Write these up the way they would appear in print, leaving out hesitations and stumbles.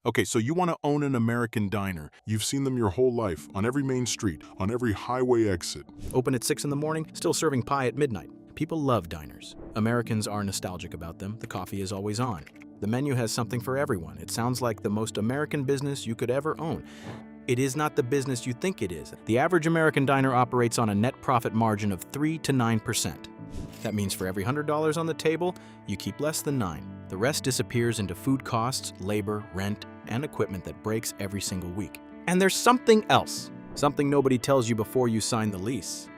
Okay, so you want to own an American diner. You've seen them your whole life, on every main street, on every highway exit. Open at 6 in the morning, still serving pie at midnight. People love diners. Americans are nostalgic about them. The coffee is always on. The menu has something for everyone. It sounds like the most American business you could ever own. It is not the business you think it is. The average American diner operates on a net profit margin of 3 to 9%. That means for every $100 on the table, you keep less than 9. The rest disappears into food costs, labor, rent, and equipment that breaks every single week. And there's something else. Something nobody tells you before you sign the lease.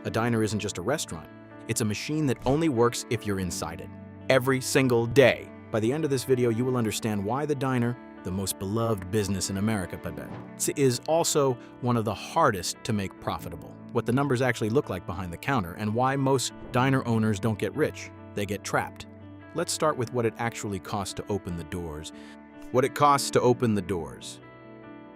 A diner isn't just a restaurant. It's a machine that only works if you're inside it. Every single day. By the end of this video, you will understand why the diner, the most beloved business in America, is also one of the hardest to make profitable. What the numbers actually look like behind the counter, and why most diner owners don't get rich. They get trapped. Let's start with what it actually costs to open the doors. What it costs to open the doors.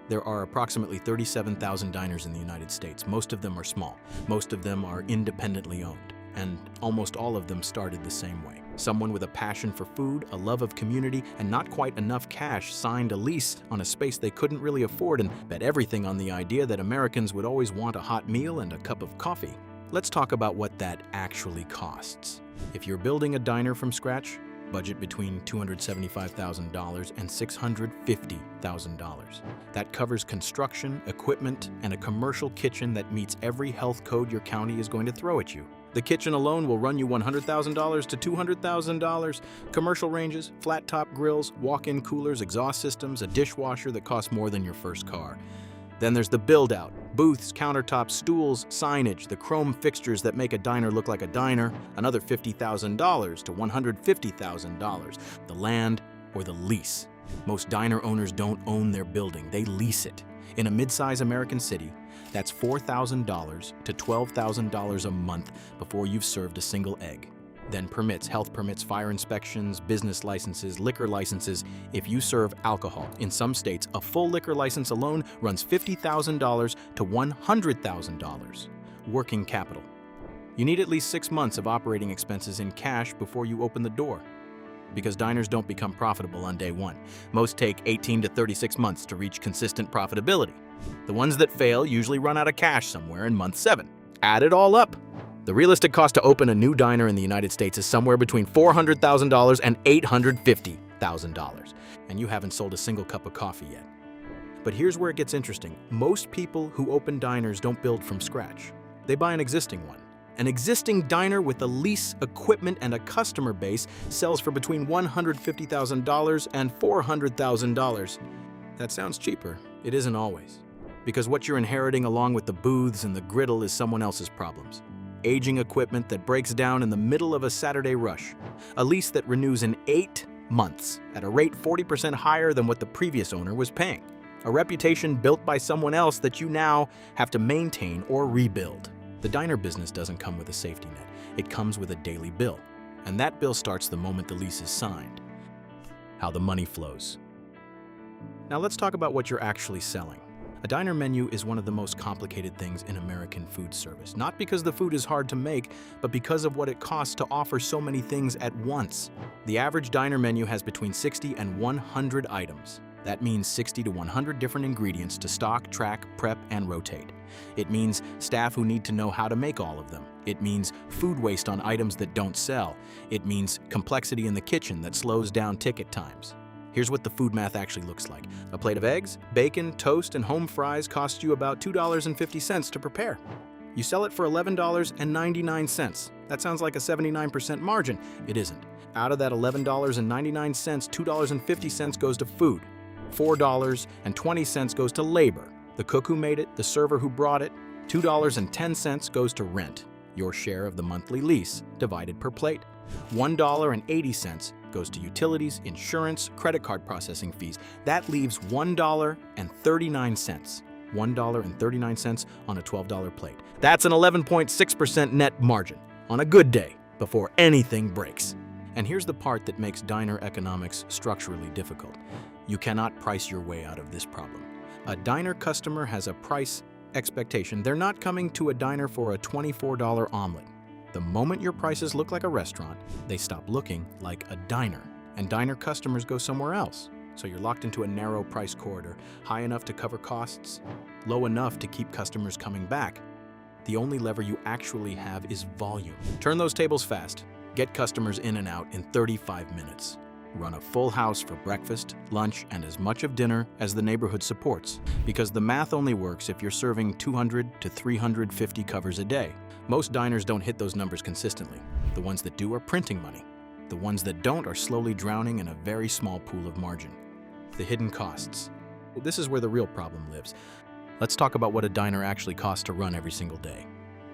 There are approximately 37,000 diners in the United States. Most of them are small. Most of them are independently owned. And almost all of them started the same way. Someone with a passion for food, a love of community, and not quite enough cash signed a lease on a space they couldn't really afford and bet everything on the idea that Americans would always want a hot meal and a cup of coffee. Let's talk about what that actually costs. If you're building a diner from scratch, budget between $275,000 and $650,000. That covers construction, equipment, and a commercial kitchen that meets every health code your county is going to throw at you. The kitchen alone will run you $100,000 to $200,000. Commercial ranges, flat-top grills, walk-in coolers, exhaust systems, a dishwasher that costs more than your first car. Then there's the build-out, booths, countertops, stools, signage, the chrome fixtures that make a diner look like a diner, another $50,000 to $150,000, the land or the lease. Most diner owners don't own their building, they lease it. In a mid-size American city, that's $4,000 to $12,000 a month before you've served a single egg. Then permits, health permits, fire inspections, business licenses, liquor licenses. If you serve alcohol, in some states, a full liquor license alone runs $50,000 to $100,000. Working capital. You need at least 6 months of operating expenses in cash before you open the door. Because diners don't become profitable on day one. Most take 18 to 36 months to reach consistent profitability. The ones that fail usually run out of cash somewhere in month 7. Add it all up. The realistic cost to open a new diner in the United States is somewhere between $400,000 and $850,000. And you haven't sold a single cup of coffee yet. But here's where it gets interesting. Most people who open diners don't build from scratch. They buy an existing one. An existing diner with a lease, equipment, and a customer base sells for between $150,000 and $400,000. That sounds cheaper. It isn't always. Because what you're inheriting along with the booths and the griddle is someone else's problems. Aging equipment that breaks down in the middle of a Saturday rush. A lease that renews in 8 months at a rate 40% higher than what the previous owner was paying. A reputation built by someone else that you now have to maintain or rebuild. The diner business doesn't come with a safety net. It comes with a daily bill. And that bill starts the moment the lease is signed. How the money flows. Now let's talk about what you're actually selling. A diner menu is one of the most complicated things in American food service. Not because the food is hard to make, but because of what it costs to offer so many things at once. The average diner menu has between 60 and 100 items. That means 60 to 100 different ingredients to stock, track, prep, and rotate. It means staff who need to know how to make all of them. It means food waste on items that don't sell. It means complexity in the kitchen that slows down ticket times. Here's what the food math actually looks like. A plate of eggs, bacon, toast, and home fries cost you about $2.50 to prepare. You sell it for $11.99. That sounds like a 79% margin. It isn't. Out of that $11.99, $2.50 goes to food. $4.20 goes to labor. The cook who made it, the server who brought it. $2.10 goes to rent, your share of the monthly lease, divided per plate. $1.80 goes to utilities, insurance, credit card processing fees. That leaves $1.39. $1.39 on a $12 plate. That's an 11.6% net margin on a good day before anything breaks. And here's the part that makes diner economics structurally difficult. You cannot price your way out of this problem. A diner customer has a price expectation. They're not coming to a diner for a $24 omelet. The moment your prices look like a restaurant, they stop looking like a diner, and diner customers go somewhere else. So you're locked into a narrow price corridor, high enough to cover costs, low enough to keep customers coming back. The only lever you actually have is volume. Turn those tables fast. Get customers in and out in 35 minutes. Run a full house for breakfast, lunch, and as much of dinner as the neighborhood supports, because the math only works if you're serving 200 to 350 covers a day. Most diners don't hit those numbers consistently. The ones that do are printing money. The ones that don't are slowly drowning in a very small pool of margin. The hidden costs. This is where the real problem lives. Let's talk about what a diner actually costs to run every single day.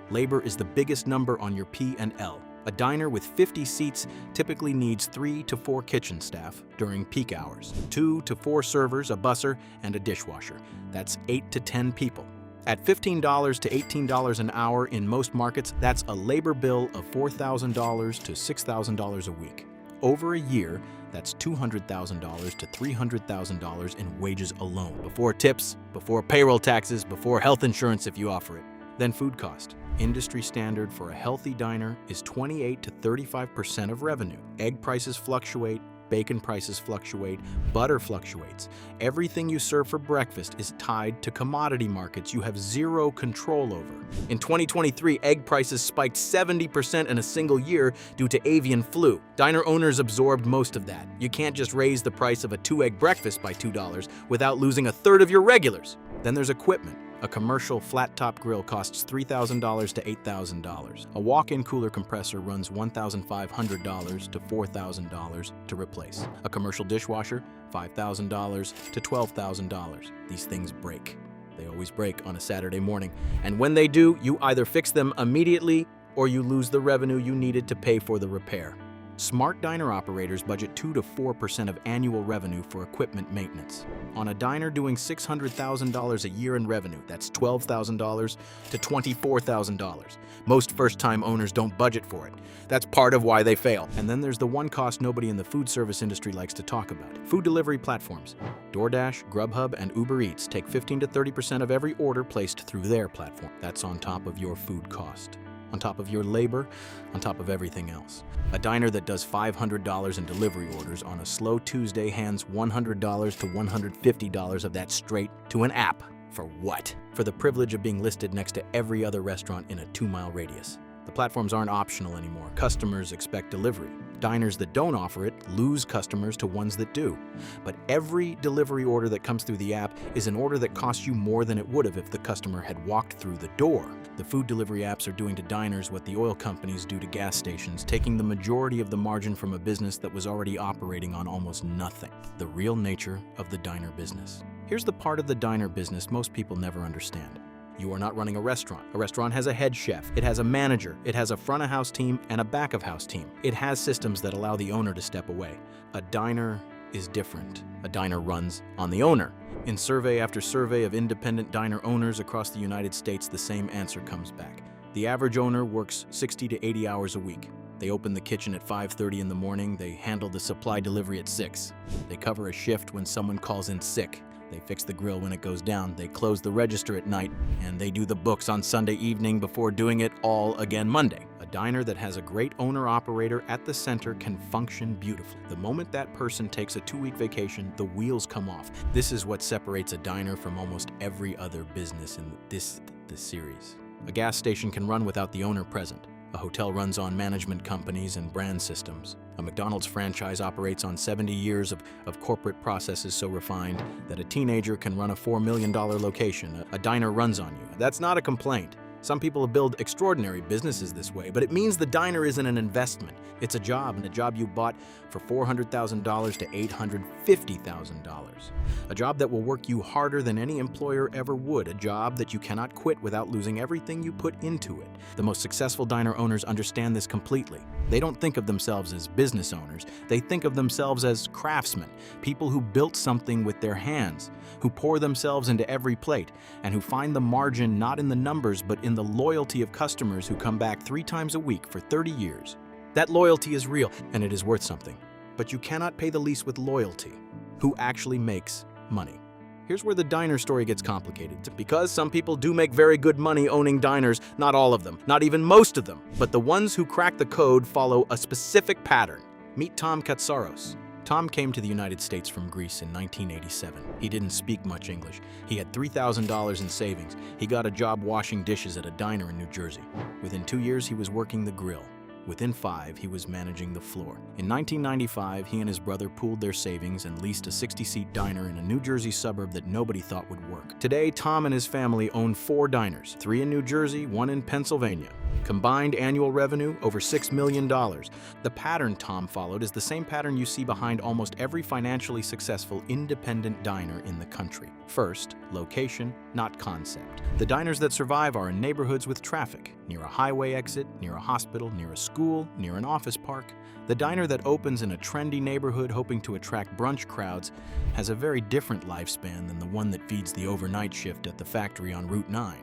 Labor is the biggest number on your P&L. A diner with 50 seats typically needs 3 to 4 kitchen staff during peak hours, 2 to 4 servers, a busser, and a dishwasher. That's 8 to 10 people. At $15 to $18 an hour in most markets, that's a labor bill of $4,000 to $6,000 a week. Over a year, that's $200,000 to $300,000 in wages alone, before tips, before payroll taxes, before health insurance if you offer it. Then food cost. Industry standard for a healthy diner is 28 to 35% of revenue. Egg prices fluctuate, bacon prices fluctuate, butter fluctuates. Everything you serve for breakfast is tied to commodity markets you have zero control over. In 2023, egg prices spiked 70% in a single year due to avian flu. Diner owners absorbed most of that. You can't just raise the price of a 2-egg breakfast by $2 without losing a third of your regulars. Then there's equipment. A commercial flat-top grill costs $3,000 to $8,000. A walk-in cooler compressor runs $1,500 to $4,000 to replace. A commercial dishwasher, $5,000 to $12,000. These things break. They always break on a Saturday morning. And when they do, you either fix them immediately or you lose the revenue you needed to pay for the repair. Smart diner operators budget 2 to 4% of annual revenue for equipment maintenance. On a diner doing $600,000 a year in revenue, that's $12,000 to $24,000. Most first-time owners don't budget for it. That's part of why they fail. And then there's the one cost nobody in the food service industry likes to talk about. Food delivery platforms. DoorDash, Grubhub, and Uber Eats take 15 to 30% of every order placed through their platform. That's on top of your food cost, on top of your labor, on top of everything else. A diner that does $500 in delivery orders on a slow Tuesday hands $100 to $150 of that straight to an app. For what? For the privilege of being listed next to every other restaurant in a 2-mile radius. The platforms aren't optional anymore. Customers expect delivery. Diners that don't offer it lose customers to ones that do. But every delivery order that comes through the app is an order that costs you more than it would have if the customer had walked through the door. The food delivery apps are doing to diners what the oil companies do to gas stations, taking the majority of the margin from a business that was already operating on almost nothing. The real nature of the diner business. Here's the part of the diner business most people never understand. You are not running a restaurant. A restaurant has a head chef, it has a manager, it has a front-of-house team and a back-of-house team. It has systems that allow the owner to step away. A diner is different. A diner runs on the owner. In survey after survey of independent diner owners across the United States, the same answer comes back. The average owner works 60 to 80 hours a week. They open the kitchen at 5:30 in the morning, they handle the supply delivery at 6. They cover a shift when someone calls in sick. They fix the grill when it goes down, they close the register at night, and they do the books on Sunday evening before doing it all again Monday. A diner that has a great owner-operator at the center can function beautifully. The moment that person takes a 2-week vacation, the wheels come off. This is what separates a diner from almost every other business in this series. A gas station can run without the owner present. A hotel runs on management companies and brand systems. A McDonald's franchise operates on 70 years of corporate processes so refined that a teenager can run a $4 million location. A diner runs on you. That's not a complaint. Some people build extraordinary businesses this way, but it means the diner isn't an investment. It's a job, and a job you bought for $400,000 to $850,000. A job that will work you harder than any employer ever would. A job that you cannot quit without losing everything you put into it. The most successful diner owners understand this completely. They don't think of themselves as business owners. They think of themselves as craftsmen, people who built something with their hands, who pour themselves into every plate, and who find the margin not in the numbers but in the loyalty of customers who come back 3 times a week for 30 years. That loyalty is real, and it is worth something. But you cannot pay the least with loyalty. Who actually makes money? Here's where the diner story gets complicated. Because some people do make very good money owning diners, not all of them, not even most of them, but the ones who crack the code follow a specific pattern. Meet Tom Katsaros. Tom came to the United States from Greece in 1987. He didn't speak much English. He had $3,000 in savings. He got a job washing dishes at a diner in New Jersey. Within 2 years, he was working the grill. Within 5, he was managing the floor. In 1995, he and his brother pooled their savings and leased a 60-seat diner in a New Jersey suburb that nobody thought would work. Today, Tom and his family own 4 diners, 3 in New Jersey, 1 in Pennsylvania. Combined annual revenue, over $6 million. The pattern Tom followed is the same pattern you see behind almost every financially successful independent diner in the country. First, location, not concept. The diners that survive are in neighborhoods with traffic, near a highway exit, near a hospital, near a school, near an office park. The diner that opens in a trendy neighborhood hoping to attract brunch crowds has a very different lifespan than the one that feeds the overnight shift at the factory on Route 9.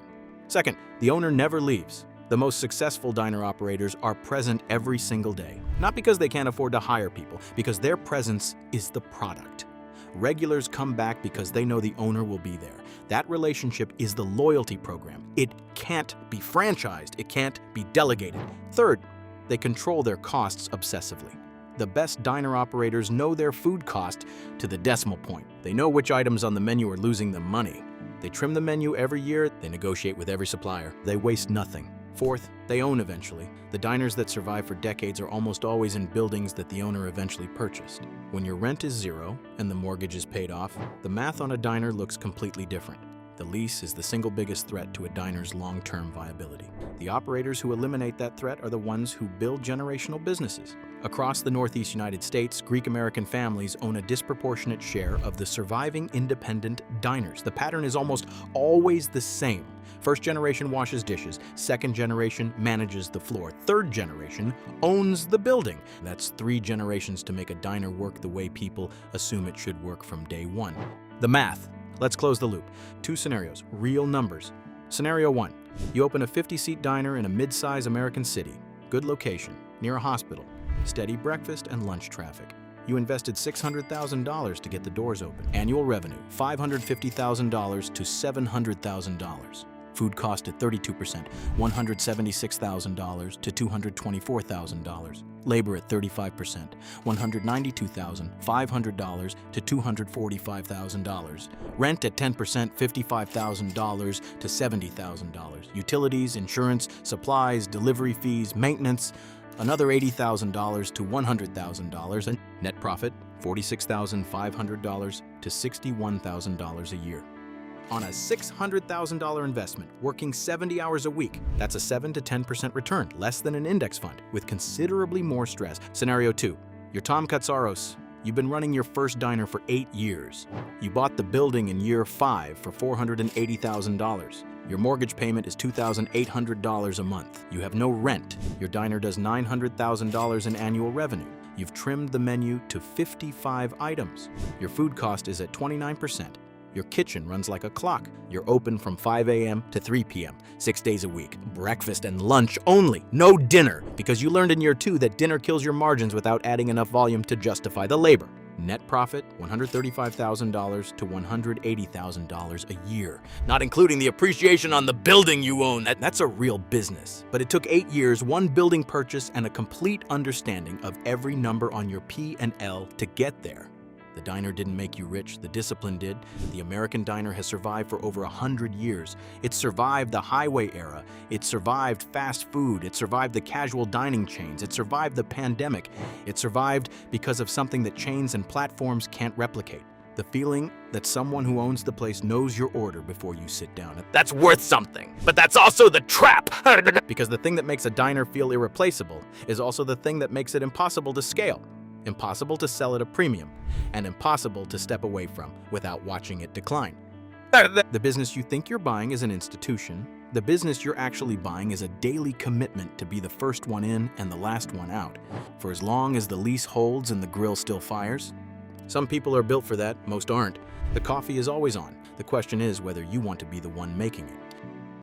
Second, the owner never leaves. The most successful diner operators are present every single day. Not because they can't afford to hire people, because their presence is the product. Regulars come back because they know the owner will be there. That relationship is the loyalty program. It can't be franchised. It can't be delegated. Third, they control their costs obsessively. The best diner operators know their food cost to the decimal point. They know which items on the menu are losing them money. They trim the menu every year. They negotiate with every supplier. They waste nothing. Fourth, they own eventually. The diners that survive for decades are almost always in buildings that the owner eventually purchased. When your rent is 0 and the mortgage is paid off, the math on a diner looks completely different. The lease is the single biggest threat to a diner's long-term viability. The operators who eliminate that threat are the ones who build generational businesses. Across the Northeast United States, Greek-American families own a disproportionate share of the surviving independent diners. The pattern is almost always the same. First generation washes dishes, second generation manages the floor, third generation owns the building. That's 3 generations to make a diner work the way people assume it should work from day 1. The math. Let's close the loop. 2 scenarios, real numbers. Scenario 1, you open a 50-seat diner in a mid-size American city. Good location, near a hospital. Steady breakfast and lunch traffic. You invested $600,000 to get the doors open. Annual revenue, $550,000 to $700,000. Food cost at 32%, $176,000 to $224,000. Labor at 35%, $192,500 to $245,000. Rent at 10%, $55,000 to $70,000. Utilities, insurance, supplies, delivery fees, maintenance, another $80,000 to $100,000, and net profit, $46,500 to $61,000 a year. On a $600,000 investment, working 70 hours a week, that's a 7 to 10% return, less than an index fund, with considerably more stress. Scenario 2, you're Tom Katsaros. You've been running your first diner for 8 years. You bought the building in year 5 for $480,000. Your mortgage payment is $2,800 a month. You have no rent. Your diner does $900,000 in annual revenue. You've trimmed the menu to 55 items. Your food cost is at 29%. Your kitchen runs like a clock. You're open from 5 a.m. to 3 p.m., 6 days a week. Breakfast and lunch only, no dinner, because you learned in year 2 that dinner kills your margins without adding enough volume to justify the labor. Net profit, $135,000 to $180,000 a year, not including the appreciation on the building you own. That's a real business. But it took 8 years, 1 building purchase, and a complete understanding of every number on your P&L to get there. The diner didn't make you rich, the discipline did. The American diner has survived for over 100 years. It survived the highway era. It survived fast food. It survived the casual dining chains. It survived the pandemic. It survived because of something that chains and platforms can't replicate. The feeling that someone who owns the place knows your order before you sit down. That's worth something, but that's also the trap. Because the thing that makes a diner feel irreplaceable is also the thing that makes it impossible to scale. Impossible to sell at a premium, and impossible to step away from without watching it decline. The business you think you're buying is an institution. The business you're actually buying is a daily commitment to be the first one in and the last one out, for as long as the lease holds and the grill still fires. Some people are built for that, most aren't. The coffee is always on. The question is whether you want to be the one making it.